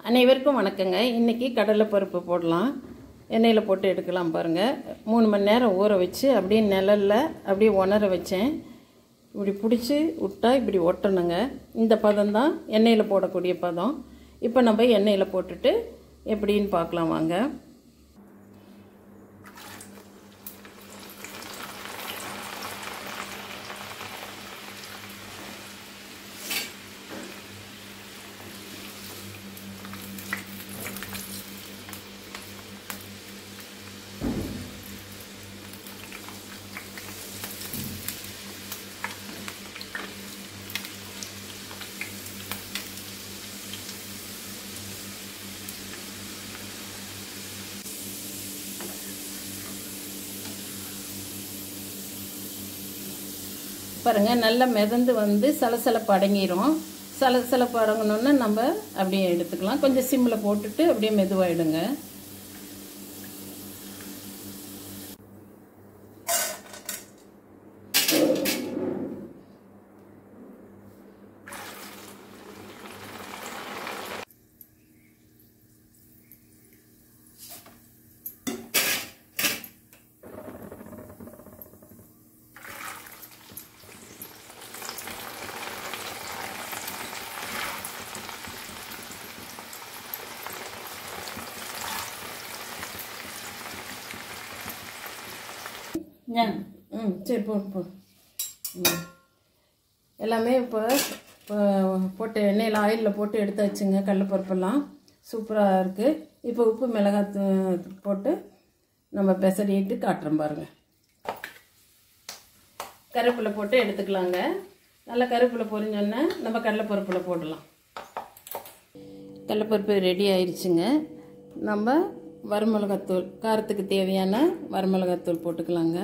அனைவருக்கும் வணக்கங்க. இன்றைக்கி கடலைப்பருப்பு போடலாம். எண்ணெயில் போட்டு எடுக்கலாம் பாருங்கள். 3 மணி நேரம் ஊற வச்சு அப்படியே நிழலில் அப்படியே உணர வச்சேன். இப்படி பிடிச்சி விட்டா இப்படி ஒட்டணுங்க. இந்த பதம் தான் எண்ணெயில் போடக்கூடிய பதம். இப்போ நம்ம எண்ணெயில் போட்டுட்டு எப்படின்னு பார்க்கலாம் வாங்க. பாருங்கள், நல்லா மிதந்து வந்து சலசலப்பு அடங்கிடும். சலசலப்பு அடங்கணுன்னு நம்ம அப்படியே எடுத்துக்கலாம். கொஞ்சம் சிம்மில் போட்டுட்டு அப்படியே மெதுவாகிடுங்க. சரி போ. எல்லாமே இப்போ போட்டு எண்ணெயில் ஆயிலில் போட்டு எடுத்தாச்சுங்க. கடலைப்பருப்பெல்லாம் சூப்பராக இருக்குது. இப்போ உப்பு மிளகாய் போட்டு நம்ம பெசரிட்டு காட்டுறோம் பாருங்கள். கருவேப்பிலை போட்டு எடுத்துக்கலாங்க. நல்லா கருவேப்பிலை பொரிஞ்சோன்னே நம்ம கடலைப்பருப்பில் போடலாம். கடலைப்பருப்பு ரெடி ஆயிடுச்சுங்க. நம்ம வரமிளகாத்தூள், காரத்துக்கு தேவையான வரமிளகாத்தூள் போட்டுக்கலாங்க.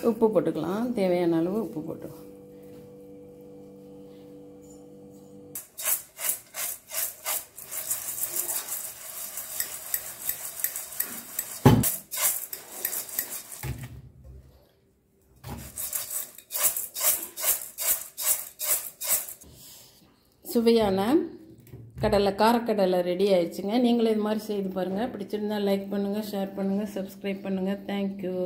உப்பு போட்டுக்கலாம். தேவையான அளவு உப்பு போட்டுக்கலாம். சுவையான காரக்கடலை ரெடி ஆயிடுச்சுங்க. நீங்களும் இது மாதிரி செய்து பாருங்கள். பிடிச்சிருந்தா லைக் பண்ணுங்கள், ஷேர் பண்ணுங்கள், சப்ஸ்கிரைப் பண்ணுங்கள். தேங்க்யூ.